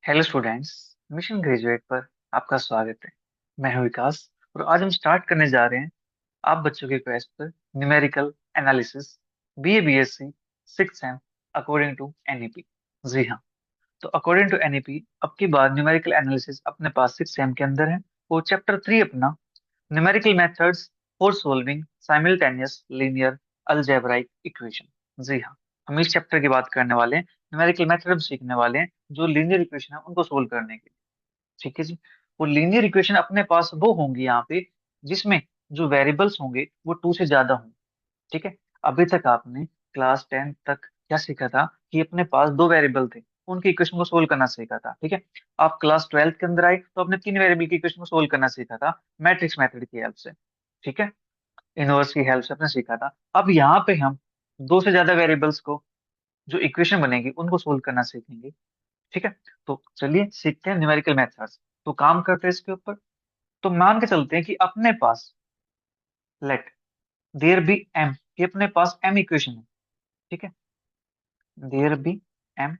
Hello students. Mission graduate पर आपका स्वागत है। मैं हूं विकास और आज हम स्टार्ट करने जा रहे हैं आप बच्चों के क्वेस्ट पर numerical analysis BA BSc six sem according to NEP. जी हाँ, तो अकॉर्डिंग टू एनईपी अब की बार न्यूमेरिकल एनालिसिस अपने पास सिक्स सेम के अंदर है। वो चैप्टर 3 अपना numerical methods for solving simultaneous linear algebraic equation. जी हाँ, हम इस चैप्टर की बात करने वाले हैं। न्यूमेरिकल मेथड सीखने वाले हैं जो लीनियर इक्वेशन है उनको सोल्व करने के लिए। ठीक है जी। वो लीनियर इक्वेशन अपने पास वो होंगी यहाँ पे जिसमें जो वेरिएबल्स होंगे वो टू से ज्यादा होंगे। ठीक है। अभी तक आपने क्लास 10 तक क्या सीखा था कि अपने पास दो वेरिएबल थे, उनके इक्वेशन को सोल्व करना सीखा था। ठीक है। आप क्लास 12 के अंदर आए तो आपने तीन वेरिएबल की इक्वेशन को सोल्व करना सीखा था मैट्रिक्स मेथड की हेल्प से। ठीक है। इनवर्स की हेल्प से आपने सीखा था। अब यहाँ पे हम दो से ज्यादा वेरिएबल्स को जो इक्वेशन बनेगी उनको सोल्व करना सीखेंगे। ठीक है। तो चलिए सीखते हैं न्यूमेरिकल मेथड्स। तो काम करते हैं इसके ऊपर। तो मान के चलते हैं कि अपने पास लेट देयर बी एम, कि अपने पास एम इक्वेशन है। ठीक है। There be m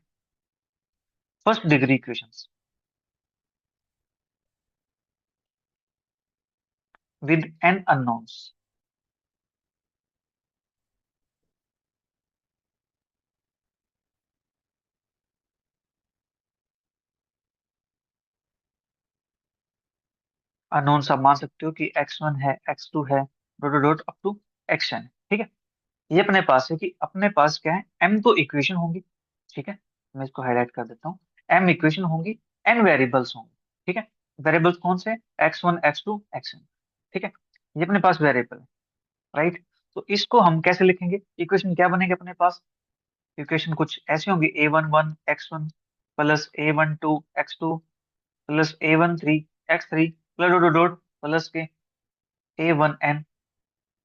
first degree equations with n unknowns. Unknowns आप मान सकते हो कि x1 है, x2 है, dot dot dot up to xn। ठीक है। ये अपने पास है कि अपने पास क्या है, m तो इक्वेशन होंगी। ठीक है। मैं इसको हाईलाइट कर देता हूँ। m इक्वेशन होंगी, n वेरिएबल्स होंगे। ठीक है। वेरिएबल्स कौन से? x1 x2 xn। ठीक है। ये अपने पास वेरिएबल है, राइट। तो इसको हम कैसे लिखेंगे? इक्वेशन क्या बनेगी अपने पास? इक्वेशन कुछ ऐसी होंगी, a11 x1 plus a12 x2 plus a13 x3 plus dot dot dot plus के a1n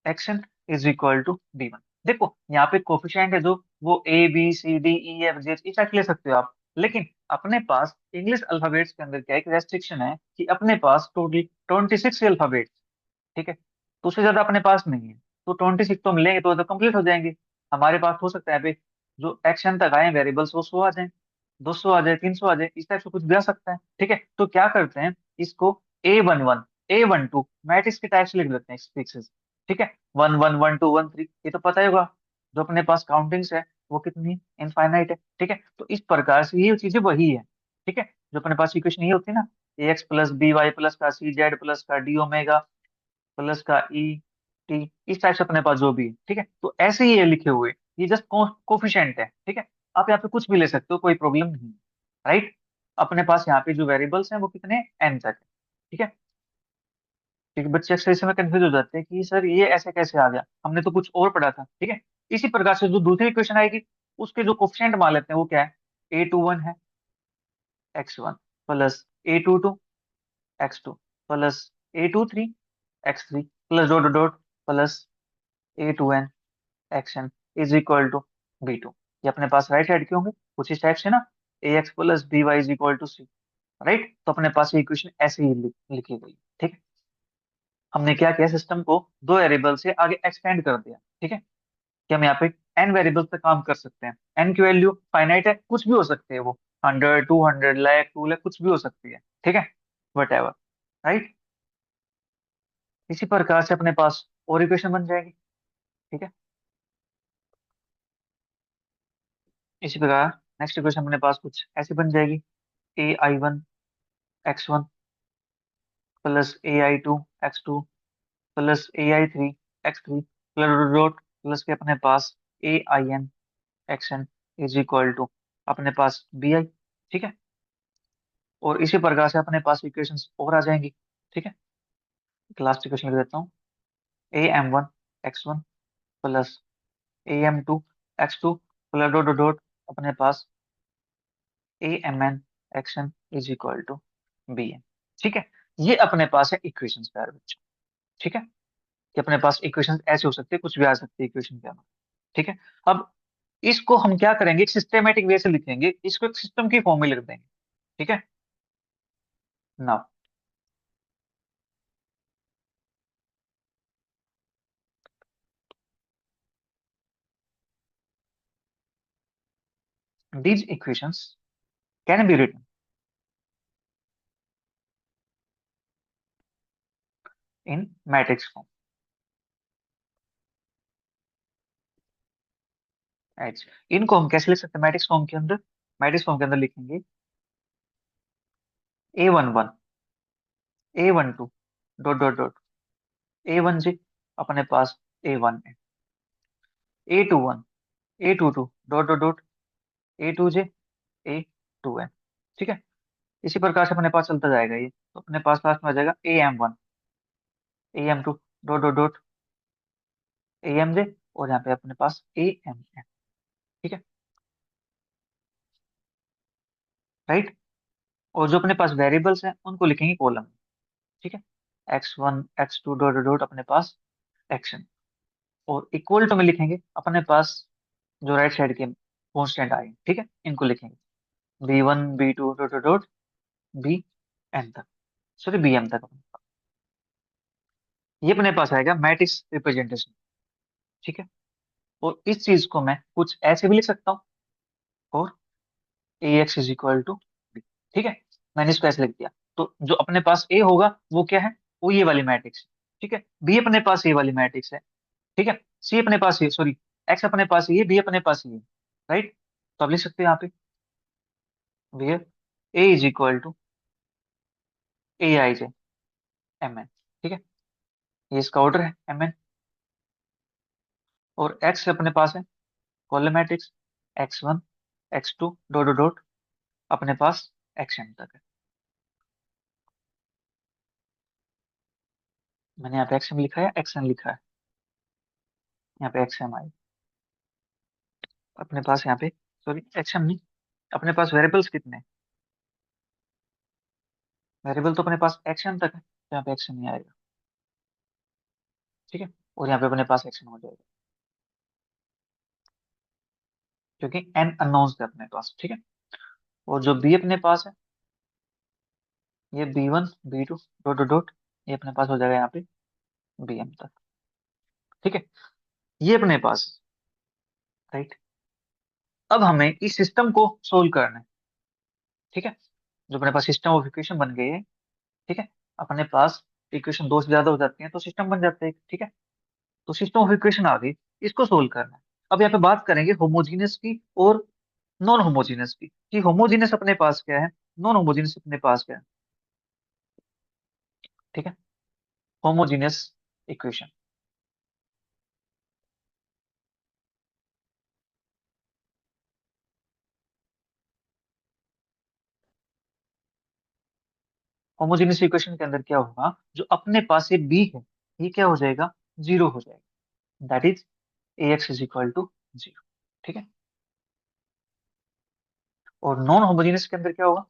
xn is equal to b1। देखो यहाँ पे कोफिशिएंट है जो वो a b c d e f g h इस टाइप ले सकते हो आप, लेकिन अपने पास इंग्लिश अल्फाबेट्स के अंदर क्या एक रेस्ट्रिक्शन है कि अपने पास टोटल 26 अल्फाबेट्स। ठीक है। तो उससे ज्यादा अपने पास नहीं है। तो 26 तो हम लेंगे तो कंप्लीट हो जाएंगे। हमारे पास हो सकता है अभी जो एक्शन तक आए वेरिएबल्स वो 100 आ जाए, 200 आ जाए, 300 आ जाए, इस टाइप से कुछ भी आ सकता है। ठीक है। तो क्या करते हैं, इसको A11 A12 मैट्रिक्स के टाइप से लिख देते हैं फिक्सेस। ठीक है। 1 1 1 2 1 3 ये तो पता ही होगा। जो अपने पास काउंटिंग्स है वो कितनी इनफाइनाइट है। ठीक है। तो इस प्रकार से ये चीजें वही है। ठीक है। जो अपने पास इक्वेशन ये होती है ना, A X plus B Y plus का सी जेड प्लस का डी ओमेगा प्लस का ई टी, इस टाइप से अपने पास जो भी है। ठीक है। तो ऐसे ही ये लिखे हुए, ये जस्ट कोफिशिएंट है। ठीक है। आप यहाँ पे कुछ भी ले सकते हो, कोई प्रॉब्लम नहीं। राइट। अपने पास यहाँ पे जो वेरिएबल्स हैं वो कितने एन तक है। ठीक है। क्योंकि बच्चे अक्सर इसमें कंफ्यूज हो जाते हैं कि सर ये ऐसे कैसे आ गया, हमने तो कुछ और पढ़ा था। ठीक है। इसी प्रकार से जो दूसरी इक्वेशन आएगी उसके जो कोफिशिएंट मान लेते हैं वो क्या है, A21 है x1 plus A22 x2 plus A23 x3 plus dot dot plus A2n action is equal to B2। ये अपने पास राइट साइड के होंगे कुछ इस टाइप से ना, ax plus B y is equal to सी। राइट। तो अपने पास ये इक्वेशन ऐसे ही लिखी गई। ठीक है। हमने क्या किया, सिस्टम को दो वेरिएबल से आगे एक्सटेंड कर दिया। ठीक है। कि हम यहाँ पे एन वेरिएबल पे काम कर सकते हैं। एन की वैल्यू फाइनाइट है, कुछ भी हो सकती है वो, 100 200 लाख 2 लाख कुछ भी हो सकती है। ठीक है। What ever. राइट। इसी प्रकार से अपने पास और इक्वेशन बन जाएगी। ठीक है। इसी प्रकार नेक्स्ट इक्वेशन अपने पास कुछ ऐसी बन जाएगी, AI1 x1 plus AI2 x2 plus AI3 x3 plus dot plus के अपने पास AIN xn is equal to अपने पास BI। ठीक है। और इसी प्रकार से अपने पास इक्वेशंस और आ जाएंगी। ठीक है। लास्ट इक्वेशन लिख देता हूँ, AM1 x1 plus AM2 x2 plus dot dot dot अपने पास AMN xn is equal to BN। ठीक है। ये अपने पास है इक्वेशंस प्यारे बच्चों। ठीक है। कि अपने पास इक्वेशंस ऐसे हो सकते हैं, कुछ भी आ सकती है इक्वेशन के अंदर। ठीक है। अब इसको हम क्या करेंगे, एक सिस्टेमेटिक वे से लिखेंगे, इसको एक सिस्टम की फॉर्म में लिख देंगे। ठीक है। Now these equations can be written in matrix form. H, इनको हम कैसे लिख सकते हैं मैट्रिक्स फॉर्म के अंदर? मैट्रिक्स फॉर्म के अंदर लिखेंगे A11, A12, dot dot dot, A1 जी अपने पास A1 है, A21, A22, dot dot dot, A2 जे A2 है। ठीक है, इसी प्रकार से अपने पास चलता जाएगा ये, तो अपने पास लास्ट में आ जाएगा AM1, AM2, dot dot dot, AMJ, और यहाँ पे अपने पास AM है। ठीक है, राइट। और जो अपने पास वेरिएबल्स हैं उनको लिखेंगे कॉलम। ठीक है, X1 X2 dot dot dot अपने पास एक्शन, और इक्वल टू में लिखेंगे अपने पास जो राइट साइड के कॉन्स्टेंट आए, ठीक है, इनको लिखेंगे B1 B2 dot dot dot, b n तक, सॉरी BM तक अपने पास। ये अपने पास आएगा मैट्रिक्स रिप्रेजेंटेशन। ठीक है, और इस चीज को मैं कुछ ऐसे भी लिख सकता हूँ, और AX is equal to b. ठीक है, मैंने इसको ऐसे लिख दिया। तो जो अपने पास A होगा वो क्या है, वो ये वाली मैट्रिक्स है। ठीक है, B अपने पास ये वाली मैट्रिक्स है। ठीक है, C अपने पास ये, सॉरी, X अपने पास ये, B अपने पास ये, राइट। तो आप लिख सकते हैं यहाँ पे where A is equal to AIJ MN। ठीक है, ये इसका ऑर्डर है MN। और X अपने पास है column matrix X1 X2 dot dot dot, अपने पास XN तक है। मैंने यहाँ पे XM लिखा है, XN लिखा है, यहाँ पे XMI अपने पास, यहाँ पे सॉरी XM नहीं, अपने पास वेरिएबल्स कितने हैं? वेरिएबल तो अपने पास XM तक है, तो यहाँ पे XM नहीं आएगा। ठीक है, और यहाँ पे अपने पास XM हो जाएगा, क्योंकि N अननोन्स थे अपने पास। ठीक है, और जो B अपने पास है, ये B1 B2 dot dot dot, ये अपने पास हो जाएगा यहाँ पे BM तक। ठीक है, ये अपने पास, राइट। अब हमें इस सिस्टम को सोल्व करना है। ठीक है, जो अपने पास सिस्टम ऑफ इक्वेशन बन गई है। ठीक है, अपने पास इक्वेशन दो से ज्यादा हो जाती है तो सिस्टम बन जाता है। ठीक है, तो सिस्टम ऑफ इक्वेशन आ गई, इसको सोल्व करना है। अब यहाँ पे बात करेंगे होमोजीनियस की और नॉन होमोजीनियस की, कि होमोजीनियस अपने पास क्या है, नॉन होमोजीनियस अपने पास क्या है। ठीक है, होमोजीनियस इक्वेशन, होमोजीनियस इक्वेशन के अंदर क्या होगा, जो अपने पास ये बी है, ये क्या हो जाएगा, जीरो हो जाएगा, that is AX is equal to zero. ठीक है, और नॉन होमोजीनियस के अंदर क्या होगा,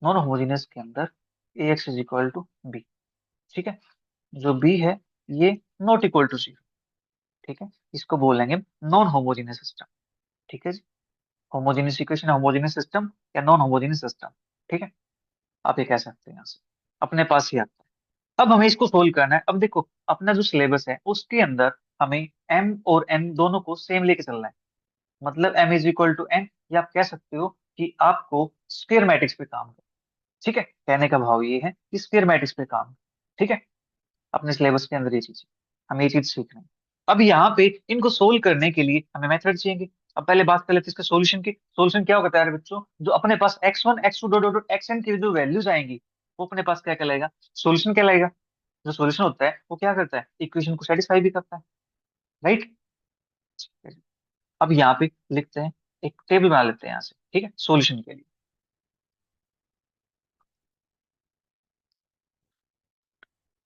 नॉन होमोजीनियस के अंदर AX is equal to b. ठीक है, जो बी है ये नॉट इक्वल टू जीरो। ठीक है, इसको बोलेंगे नॉन होमोजीनियस सिस्टम। ठीक है जी, होमोजीनियस इक्वेशन, होमोजीनियस सिस्टम या नॉन होमोजीनियस सिस्टम। ठीक है, आप ये कह सकते हैं यहाँ से, अपने पास ही आता है। अब हमें इसको सोल्व करना है। अब देखो अपना जो सिलेबस है उसके अंदर हमें M और N दोनों को सेम लेके चलना है। मतलब M is equal to N, या आप कह सकते हो कि आपको स्क्वायर मैट्रिक्स पे काम करना। ठीक है, कहने का भाव ये है कि स्क्वायर मैट्रिक्स पे काम। ठीक है, अपने सिलेबस के अंदर ये चीज है, हमें ये चीज सीखना है। अब यहाँ पे इनको सोल्व करने के लिए हमें मेथड चाहिए। अब पहले बात कर लेते हैं इसके सॉल्यूशन की। सॉल्यूशन क्या होगा प्यारे बच्चों, जो अपने पास X1 X2 dot dot XN की जो वैल्यूज आएंगी वो अपने पास क्या कहलाएगा, सॉल्यूशन कहलाएगा। जो सॉल्यूशन होता है वो क्या करता है, इक्वेशन को सेटिस्फाई भी करता है, राइट। अब यहाँ पे लिखते हैं, एक टेबल बना लेते हैं यहाँ से, ठीक है, सॉल्यूशन के लिए।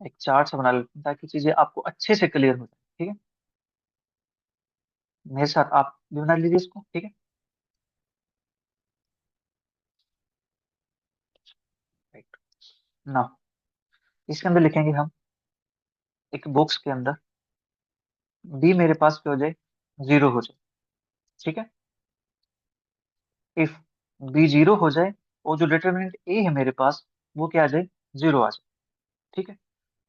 एक चार्ट सा बना लेते हैं ताकि चीजें आपको अच्छे से क्लियर हो जाए। ठीक है, मेरे साथ आप भी बना लीजिए इसको। ठीक है, राइट। ना, इसके अंदर लिखेंगे हम, एक बॉक्स के अंदर बी मेरे पास क्या हो जाए, जीरो हो जाए। ठीक है, इफ बी जीरो हो जाए और जो डिटर्मिनेंट ए है मेरे पास वो क्या आ जाए, जीरो आ जाए। ठीक है,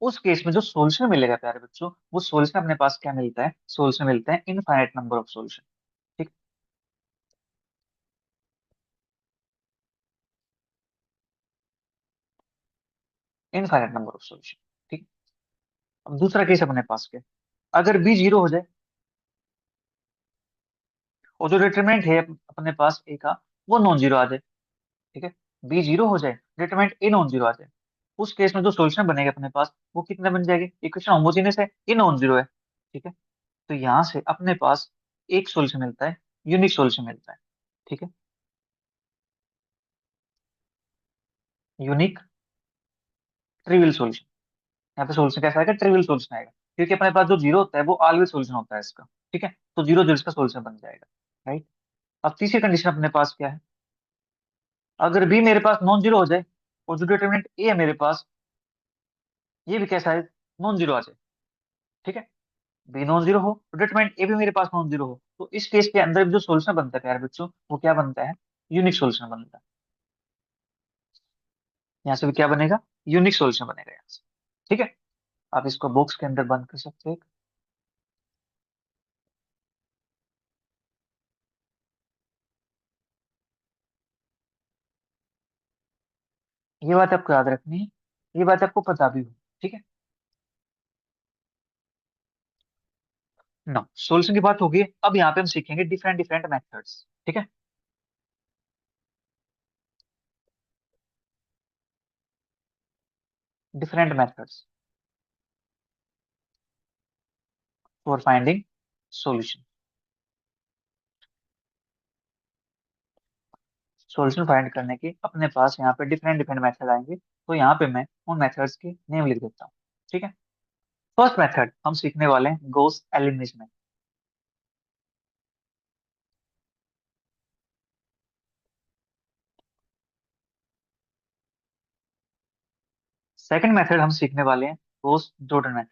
उस केस में जो सॉल्यूशन मिलेगा प्यारे बच्चों, वो सॉल्यूशन अपने पास क्या मिलता है, सॉल्यूशन मिलता है इनफाइनाइट नंबर ऑफ सॉल्यूशन। ठीक, इनफाइनाइट नंबर ऑफ सॉल्यूशन। ठीक। अब दूसरा केस अपने पास क्या है, अगर बी जीरो हो जाए और जो डिटरमिनेंट है अपने पास ए का वो नॉन जीरो आ जाए। ठीक है, बी जीरो हो जाए, डिटरमिनेंट ए नॉन जीरो आ जाए, उस केस में जो सॉल्यूशन बनेगा अपने पास वो कितने बन जाएंगे, इक्वेशन होमोजेनियस है, ए नॉन जीरो है। ठीक है, तो यहाँ से अपने पास एक सॉल्यूशन मिलता है, यूनिक सॉल्यूशन मिलता है। ठीक है, यूनिक ट्रिवियल सॉल्यूशन। यहाँ पे सॉल्यूशन कैसा आएगा, ट्रिवियल सॉल्यूशन आएगा, क्योंकि अपने पास जो जीरो होता है वो ऑलवेज सॉल्यूशन होता है इसका। ठीक है, तो जीरो जीरो इसका सॉल्यूशन बन जाएगा। राइट। अब तीसरी कंडीशन अपने पास क्या है, अगर बी मेरे पास नॉन जीरो हो जाए और जो डिटरमिनेंट ए है मेरे पास ये भी कैसा है, नॉन जीरो आ जाए। ठीक है, बी नॉन जीरो हो तो डिटरमिनेंट ए भी मेरे पास नॉन जीरो हो, तो इस केस के अंदर जो सॉल्यूशन बनता है प्यारे बच्चों वो क्या बनता है, यूनिक सॉल्यूशन बनता है। यहाँ से भी क्या बनेगा, यूनिक सॉल्यूशन बनेगा यहाँ से। ठीक है, आप इसको बॉक्स के अंदर बंद कर सकते हैं। ये बात आपको याद रखनी है, ये बात आपको पता भी हो। ठीक है ना, सॉल्यूशन की बात होगी, अब यहाँ पे हम सीखेंगे डिफरेंट डिफरेंट मेथड्स। ठीक है, different methods for finding solution. Solution find करने के अपने पास यहाँ पे डिफरेंट डिफरेंट मेथड आएंगे, तो यहाँ पे मैं उन मेथड्स के नेम लिख देता हूँ। ठीक है, फर्स्ट मेथड हम सीखने वाले हैं गॉस एलिमिनेशन। सेकंड मेथड हम सीखने वाले हैं Gauss Jordan method.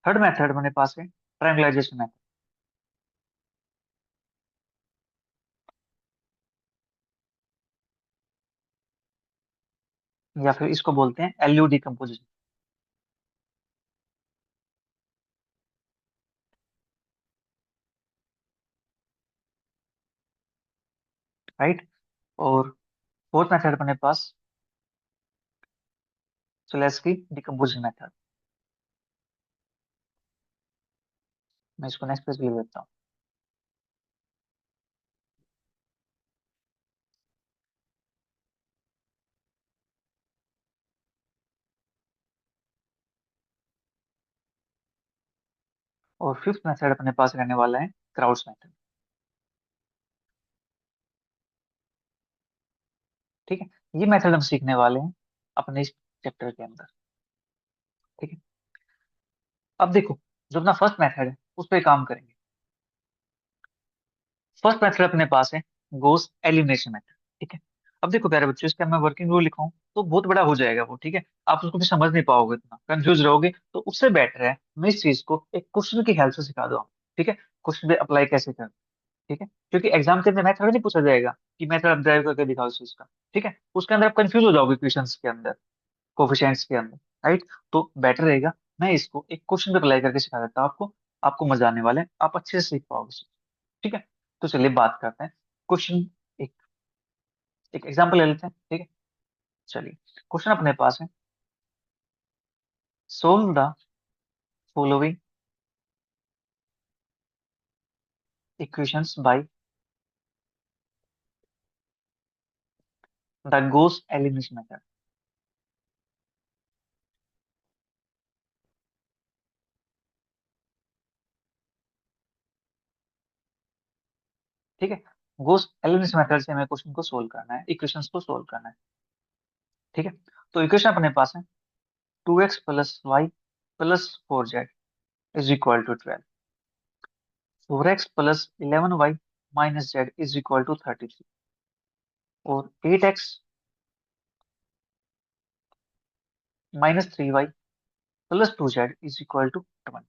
Third method हमारे पास है ट्रायंगुलाइजेशन मेथड, या फिर इसको बोलते हैं एलयू डिकम्पोजिशन। राइट। और फोर्थ मेथड अपने पास चुलेस्की डिकम्पोजिशन मेथड। मैं इसको नेक्स्ट पेज पे लिख देता हूँ। और फिफ्थ मेथड अपने पास रहने वाला है क्राउड्स मेथड। ठीक है, ये मेथड हम सीखने वाले हैं अपने इस चैप्टर के अंदर। ठीक है, अब देखो, जो अपना फर्स्ट मेथड है उस पर काम करेंगे। फर्स्ट मेथड अपने पास है गोस एलिमिनेशन मेथड। ठीक है, अब देखो प्यारे बच्चों, इसका मैं वर्किंग रूल लिखाऊं तो बहुत बड़ा हो जाएगा वो। ठीक है, आप उसको भी समझ नहीं पाओगे, इतना कंफ्यूज रहोगे, तो उससे बेटर है मैं इस चीज को एक क्वेश्चन की हेल्प से सिखा दूँ। ठीक है, क्वेश्चन पे अप्लाई कैसे करना। ठीक है, क्योंकि एग्जाम के अंदर मेथड नहीं पूछा जाएगा कि मेथड आप ड्राइव करके दिखाओ इस चीज का। ठीक है, उसके अंदर आप कंफ्यूज हो जाओगे क्वेश्चंस के अंदर, कोफिशिएंट्स के अंदर। राइट, तो बेटर रहेगा मैं इसको एक क्वेश्चन पे अप्लाई करके सिखा देता हूँ आपको, आपको मजा आने वाला है, आप अच्छे से सीख पाओगे। ठीक है, तो चलिए बात करते हैं क्वेश्चन। एक एक एग्जांपल ले लेते हैं। ठीक है, चलिए क्वेश्चन अपने पास है, solve the following equations by the goes elimination method. ठीक है, गोस एलिमिनेशन मेथड से हमें क्वेश्चन को सोल्व करना है, इक्वेशंस को सोल्व करना है। ठीक है, तो इक्वेशन अपने पास है 2x + y + 4z is equal to 12, 4x + 11y - z is equal to 33, और 8x - 3y + 2z is equal to 20।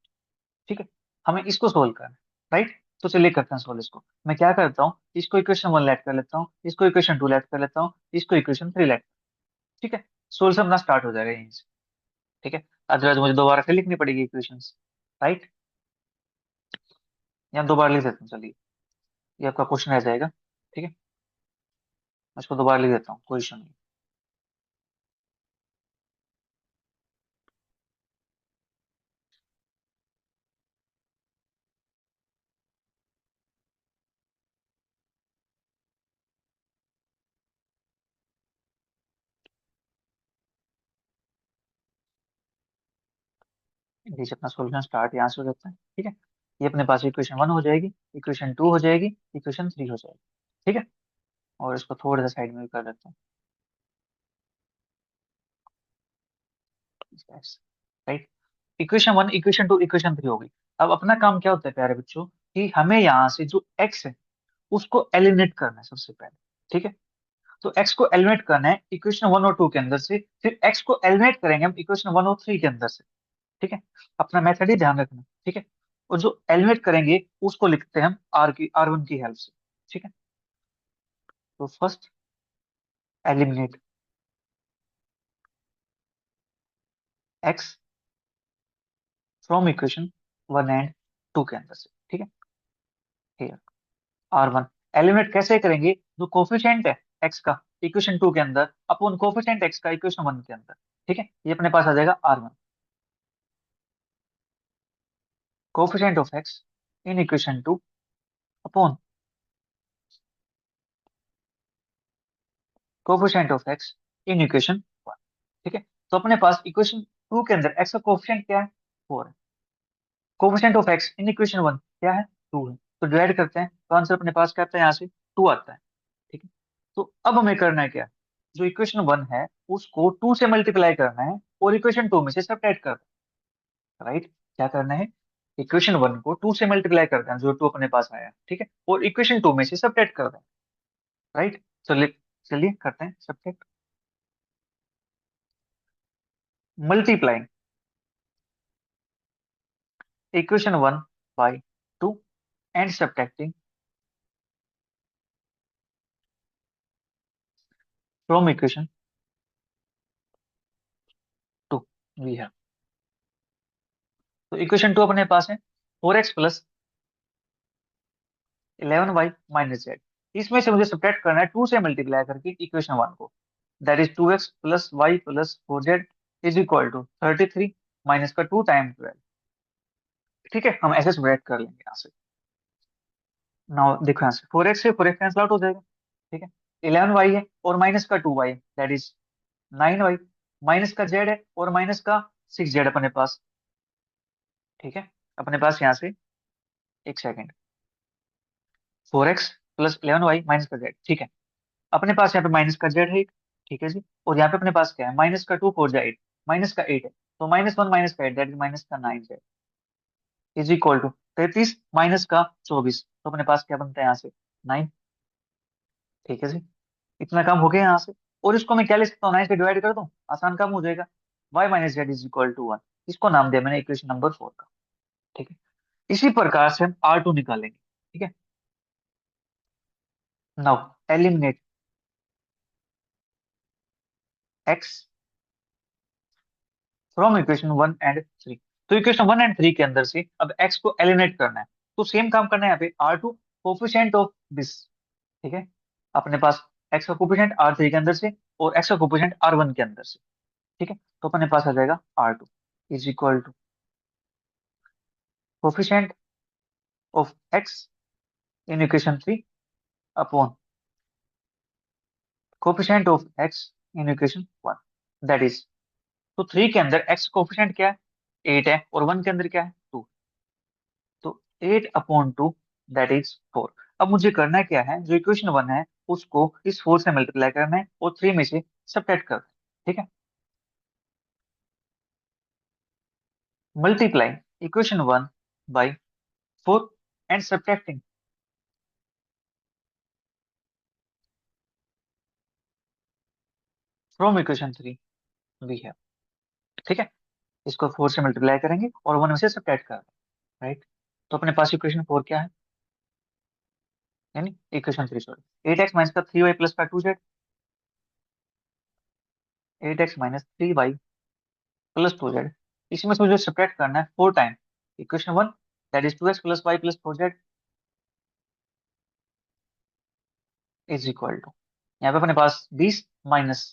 ठीक है, हमें इसको सोल्व करना है। राइट, तो चलिए करते हैं सोल्व इसको। मैं क्या करता हूँ, इसको इक्वेशन वन लेट कर लेता हूँ, इसको इक्वेशन टू लेट कर लेता हूँ, इसको इक्वेशन थ्री लेट। ठीक है, सोल्यूशन अपना स्टार्ट हो जाएगा यहीं से। ठीक है, अदरवाइज मुझे दोबारा फिर लिखनी पड़ेगी इक्वेशंस। राइट, या दोबारा लिख देता हूँ, चलिए। ये आपका क्वेश्चन रह जाएगा। ठीक है, मैं इसको दोबारा लिख देता हूँ, कोई इशू नहीं। लीजिए अपना सोल्यूशन स्टार्ट यहाँ से हो जाता है। ठीक है, ये अपने पास इक्वेशन 1 हो जाएगी, इक्वेशन 2 हो जाएगी, इक्वेशन 3 हो जाएगी। ठीक है, और इसको थोड़ा सा साइड में भी कर देता हूँ। राइट, इक्वेशन 1, इक्वेशन 2, इक्वेशन 3 हो गई। अब अपना काम क्या होता है प्यारे बच्चों, कि हमें यहाँ से जो x है उसको एलिमिनेट करना है सबसे पहले। ठीक है, तो x को एलिमिनेट करना है इक्वेशन 1 और 2 के अंदर से, फिर x को एलिमिनेट करेंगे हम इक्वेशन 1 और 3 के अंदर से। ठीक है, अपना मेथड ही ध्यान रखना। ठीक है, और जो एलिमिनेट करेंगे उसको लिखते हैं हम R1 की हेल्प से। ठीक है, तो first eliminate x from equation 1 and 2 के अंदर से। ठीक है, ठीक है, R1 एलिमिनेट कैसे करेंगे, जो कोफिशिएंट है x का इक्वेशन 2 के अंदर अपॉन कोफिशिएंट x का इक्वेशन 1 के अंदर। ठीक है, ये अपने पास आ जाएगा R1, coefficient of x in equation 2 upon coefficient of x in equation 1। ठीक है, तो अपने पास इक्वेशन 2 के अंदर x का कोफिशिएंट क्या है, 4 है। Coefficient of x in equation 1 क्या है, 2 है। तो डिवाइड करते हैं तो आंसर अपने पास क्या आता है, यहाँ से 2 आता है। ठीक है, तो अब हमें करना है क्या, जो इक्वेशन 1 है उसको 2 से मल्टीप्लाई करना है और इक्वेशन 2 में से सब्ट्रैक्ट करना है। राइट, क्या करना है, इक्वेशन 1 को 2 से मल्टीप्लाई करना है, जो 2 अपने पास आया। ठीक है, और इक्वेशन 2 में से सब्ट्रैक्ट करना है। राइट, चलिए चलिए करते हैं subtract. Multiplying equation 1 by 2 and subtracting from equation 2 we have. तो इक्वेशन 2 अपने पास है 4x plus 11y minus Z. इसमें से मुझे सब्ट्रैक्ट करना है 2 से मल्टीप्लाई करके इक्वेशन 1 को, that is 2x plus y plus 4z is equal to 33 minus का 2 टाइम 12। ठीक है, हम ऐसे सब्ट्रैक्ट कर लेंगे यहाँ से। नाउ देखो यहाँ से 4x से 4x कैंसिल आउट हो जाएगा। ठीक है, 11y है और माइनस का 2y, that is 9y, minus का z है और माइनस का 6z अपने पास। ठीक है, अपने पास यहाँ से, एक second, 4x plus 11y minus का z। ठीक है, अपने पास यहाँ पे माइनस का जेड है एक। ठीक है जी, और यहाँ पे अपने पास क्या है, माइनस का 2 4 8, माइनस का 8 है, तो -1 माइनस का 8 दैट इज माइनस का 9 z is equal to 33 minus का 24, तो अपने पास क्या बनता है यहाँ से, 9। ठीक है जी, इतना काम हो गया यहाँ से। और इसको मैं क्या लिख सकता हूँ, 9 से डिवाइड कर दूं, आसान काम हो जाएगा। y minus z is equal to 1, इसको नाम दिया मैंने इक्वेशन नंबर 4 का। ठीक है, इसी प्रकार से हम R2 निकालेंगे। ठीक है, now eliminate x from equation 1 and 3। तो इक्वेशन 1 एंड 3 के अंदर से अब x को एलिमिनेट करना है, तो सेम काम करना है यहाँ पे R2 कोफिशिएंट ऑफ दिस। ठीक है, अपने पास x का कोफिशिएंट R3 के अंदर से और x का कोफिशिएंट R1 के अंदर से। ठीक है, तो अपने पास आ जाएगा R2 is equal to coefficient of x in equation 3 upon coefficient of x in equation 1, that is, तो 3 के अंदर x कोफिशिएंट क्या है, 8 है, और 1 के अंदर क्या है, 2। तो 8/2 दैट इज 4। अब मुझे करना क्या है, जो इक्वेशन 1 है उसको इस 4 से मल्टीप्लाई करना है और 3 में से सब्ट्रैक्ट करना है। ठीक है, multiply equation 1 by 4 and subtracting from equation 3 we have. ठीक है, इसको 4 से मल्टीप्लाई करेंगे और 1 में से सब्ट्रैक्ट करना है। राइट, तो अपने पास इक्वेशन 4 क्या है, यानी इक्वेशन 3 सॉरी, 8x माइनस का 3y प्लस का 2z, 8x minus 3y plus 2z, इसमें से मुझे सब्ट्रैक्ट करना है 4 time equation 1, that is 2x plus y plus 4z is equal to, यहाँ पे अपने पास 20 माइनस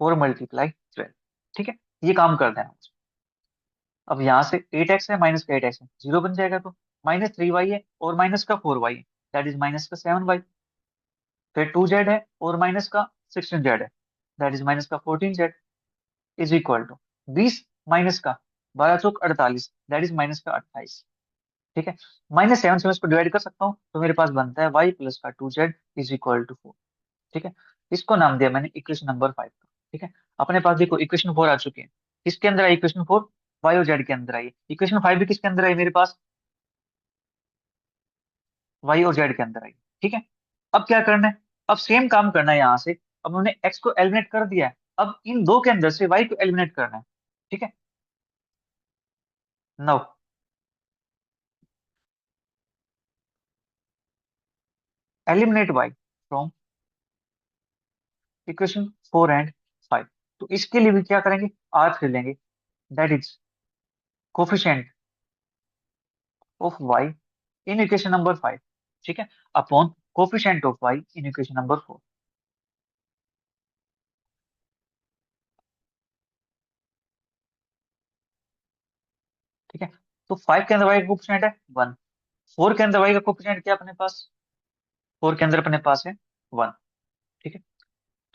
4 × 12, ठीक है। ये काम कर देना मुझे। अब यहाँ से 8x है माइनस का 8x है, जीरो बन जाएगा, तो -3y है और माइनस का 4y है, दैट इज माइनस का 7y। फिर 2z है और माइनस का 16z है, दैट इज माइनस का 14z, is equal to 20 minus का 12×4 = 48, दैट इज माइनस का 28, ठीक है। -7 से मैं इसको डिवाइड कर सकता हूँ, तो मेरे पास बनता है y प्लस का 2z इज इक्वल टू 4, ठीक है। इसको नाम दिया मैंने इक्वेशन नंबर 5 का, ठीक है। अपने पास देखो इक्वेशन 4 आ चुकी है। किसके अंदर आई इक्वेशन 4? y और z के अंदर आई। इक्वेशन 5 भी किसके अंदर आई मेरे पास? y और z के अंदर आई, ठीक है। अब क्या करना है? अब सेम काम करना है यहाँ से। अब उन्होंने x को एलिमिनेट कर दिया है, अब इन दो के अंदर से y को एलिमिनेट करना है, ठीक है। Now eliminate y from equation 4 and 5। तो इसके लिए भी क्या करेंगे? R3 लेंगे, that is coefficient of y in equation number 5, ठीक है, upon coefficient of y in equation number 4, ठीक है। तो 5 के अंदर y का कोफिशिएंट है 1, 4 के अंदर y का कोफिशिएंट क्या अपने पास? 4 के अंदर अपने पास है 1, ठीक है।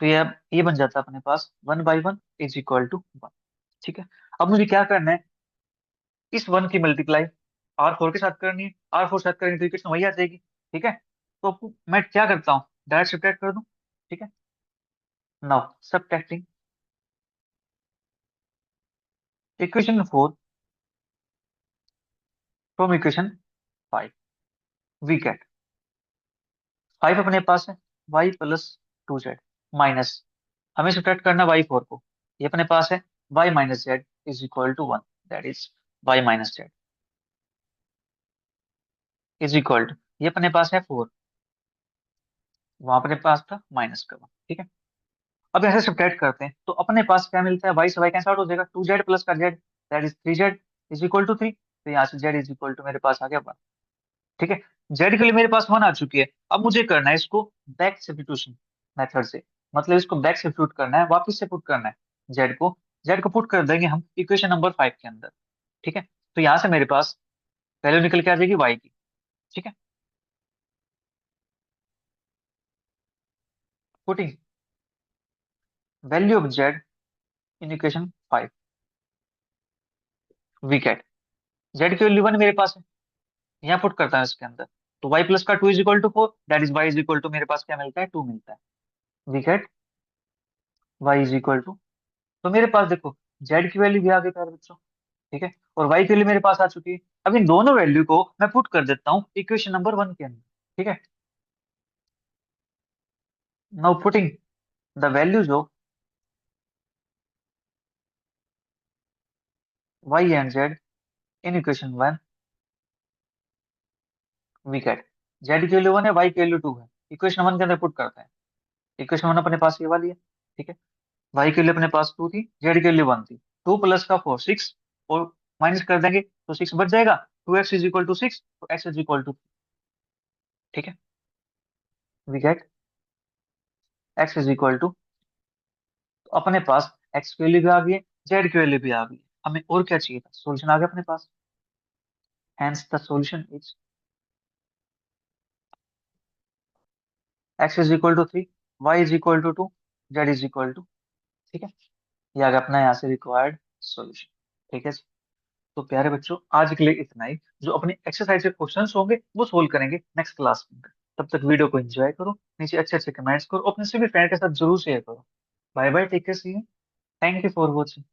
तो ये बन जाता है अपने पास 1/1 इज इक्वल टू 1, ठीक है। अब मुझे क्या करना है? इस 1 की मल्टीप्लाई R4 के साथ करनी है, R4 साथ करेंगे तो इक्वेशन वही आ जाएगी, ठीक है। तो मैं क्या करता हूँ, डायरेक्ट सब्ट्रैक्ट कर दूं, ठीक है। Now subtracting equation 4 from equation 5, we get 5 अपने पास है y प्लस 2z माइनस, हमें सब्ट्रैक्ट करना y4 को, ये अपने पास है y minus z is equal to 1, that is y minus z is equal to, ये अपने पास है 4, वहां अपने पास था माइनस का 1, ठीक है। अब ऐसे सब्ट्रैक्ट करते हैं तो अपने पास क्या मिलता है? y से y कैंसिल आउट हो जाएगा, 2z प्लस का z that is 3z is equal to 3, तो यहाँ से z इज इक्वल टू मेरे पास आ गया 1, ठीक है। z के लिए मेरे पास 1 आ चुकी है। अब मुझे करना है इसको बैक सब्स्टिट्यूशन मेथड से, मतलब इसको बैक सब्स्टिट्यूट करना है, वापस से पुट करना है z को पुट कर देंगे हम इक्वेशन नंबर 5 के अंदर, ठीक है। तो यहाँ से मेरे पास वैल्यू निकल के आ जाएगी y की, ठीक है। Putting value of z in equation 5, we get z की वैल्यू 1 मेरे पास है, यहाँ पुट करता है इसके अंदर, तो y प्लस का 2 is equal to 4, that is y is equal to मेरे पास क्या मिलता है? 2 मिलता है, we get y is equal to, तो मेरे पास देखो z की वैल्यू भी आ गई प्यारे बच्चों, ठीक है, और y की वैल्यू मेरे पास आ चुकी है। अब इन दोनों वैल्यू को मैं पुट कर देता हूँ इक्वेशन नंबर 1 के अंदर, ठीक है। Now putting the values of y and z in equation 1, we get z की वैल्यू 1 है, y की वैल्यू 2 है, इक्वेशन 1 के अंदर पुट करते हैं। इक्वेशन 1 अपने पास ये वाली है, ठीक है। y के लिए अपने पास 2 थी, z के लिए 1 थी, 2 प्लस का 4 6, और माइनस कर देंगे तो 6 बच जाएगा, 2x इज इक्वल टू 6, तो x इज इक्वल टू, ठीक है, we get x is equal to, तो अपने पास x की वैल्यू भी आ गई है, z की वैल्यू भी आ गई है, हमें और क्या चाहिए था? सॉल्यूशन आ गया अपने पास, hence the solution is x is equal to 3, y is equal to 2, z is equal to, ठीक है। ये आ गया अपना यहाँ से रिक्वायर्ड सॉल्यूशन, ठीक है जी। तो प्यारे बच्चों आज के लिए इतना ही। जो अपने एक्सरसाइज के क्वेश्चंस होंगे वो सोल्व करेंगे नेक्स्ट क्लास में। तब तक वीडियो को एंजॉय करो, नीचे अच्छे अच्छे कमेंट्स करो, अपने सभी फ्रेंड के साथ जरूर शेयर करो। Bye bye, take care, see you, thank you for watching.